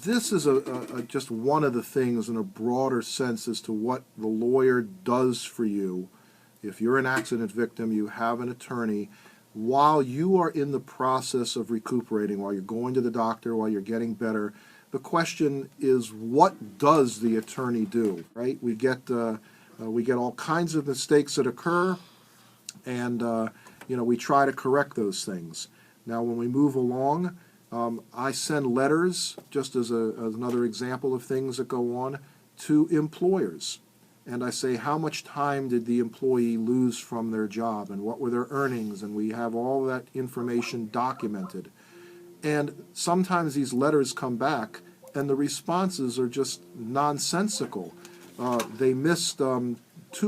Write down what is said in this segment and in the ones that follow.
this is just one of the things in a broader sense as to what the lawyer does for you. If you're an accident victim, you have an attorney. While you are in the process of recuperating, while you're going to the doctor, while you're getting better, the question is, what does the attorney do, right? We get all kinds of mistakes that occur, and we try to correct those things. Now, when we move along, I send letters, just as another example of things that go on, to employers. And I say, how much time did the employee lose from their job, and what were their earnings, and we have all that information documented. And sometimes these letters come back, and the responses are just nonsensical. They missed 2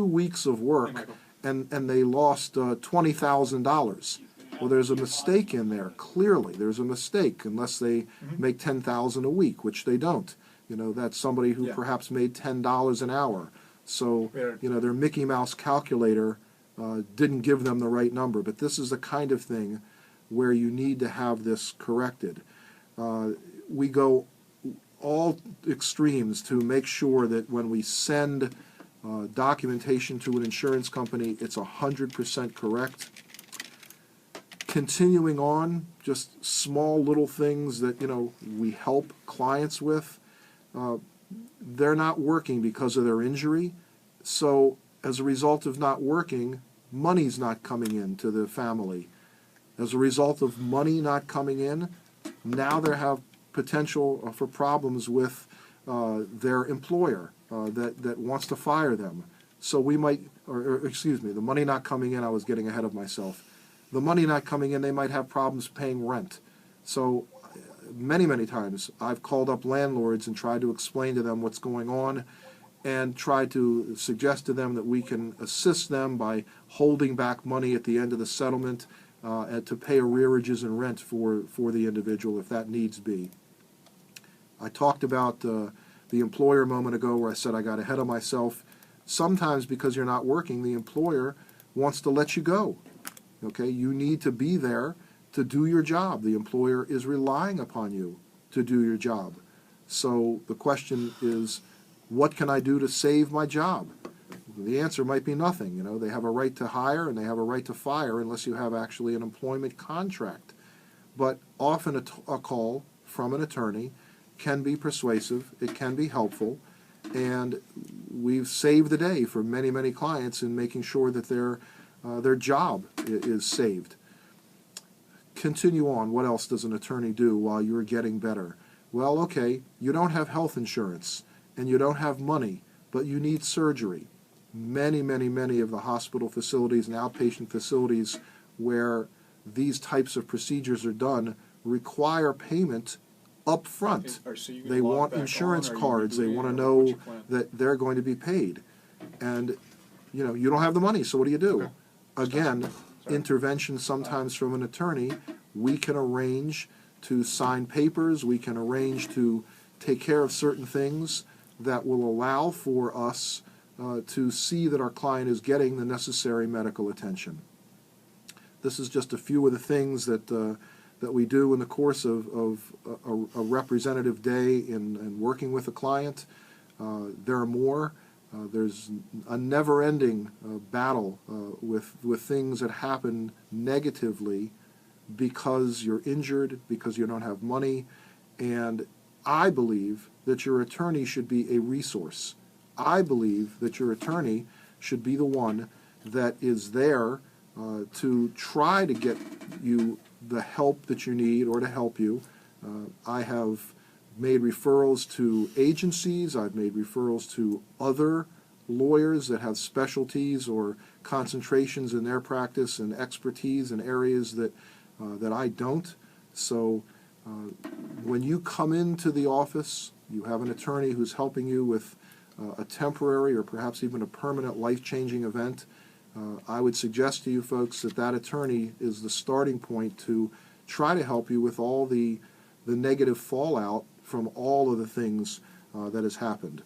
weeks of work, and they lost $20,000. Well, there's a mistake in there. Clearly, there's a mistake, unless they make $10,000 a week, which they don't. That's somebody who perhaps made $10 an hour. So, their Mickey Mouse calculator didn't give them the right number. But this is the kind of thing where you need to have this corrected. We go all extremes to make sure that when we send documentation to an insurance company, it's 100% correct. Continuing on, just small little things that, we help clients with. They're not working because of their injury. So as a result of not working, money's not coming in to the family. As a result of money not coming in, now they have potential for problems with their employer that wants to fire them. So we might, the money not coming in, I was getting ahead of myself. The money not coming in, they might have problems paying rent. So many, many times I've called up landlords and tried to explain to them what's going on and tried to suggest to them that we can assist them by holding back money at the end of the settlement and to pay arrearages and rent for the individual if that needs be. I talked about the employer a moment ago where I said I got ahead of myself. Sometimes because you're not working, the employer wants to let you go. Okay, you need to be there to do your job. The employer is relying upon you to do your job. So the question is, what can I do to save my job? The answer might be nothing. They have a right to hire and they have a right to fire unless you have actually an employment contract. But often a call from an attorney can be persuasive, it can be helpful, and we've saved the day for many, many clients in making sure that their job is saved. Continue on. What else does an attorney do while you're getting better? Well, okay, you don't have health insurance and you don't have money, but you need surgery. Many, many, many of the hospital facilities and outpatient facilities where these types of procedures are done require payment up front. They want insurance cards. They want to know that they're going to be paid. And, you don't have the money, so what do you do? Again, intervention sometimes from an attorney. We can arrange to sign papers. We can arrange to take care of certain things that will allow for us to see that our client is getting the necessary medical attention. This is just a few of the things that we do in the course of a representative day in working with a client. There are more. There's a never-ending battle with things that happen negatively because you're injured, because you don't have money, and I believe that your attorney should be a resource. I believe that your attorney should be the one that is there to try to get you the help that you need or to help you. I have made referrals to agencies. I've made referrals to other lawyers that have specialties or concentrations in their practice and expertise in areas that I don't. So when you come into the office, you have an attorney who's helping you with a temporary or perhaps even a permanent life-changing event. I would suggest to you folks that attorney is the starting point to try to help you with all the negative fallout from all of the things that has happened.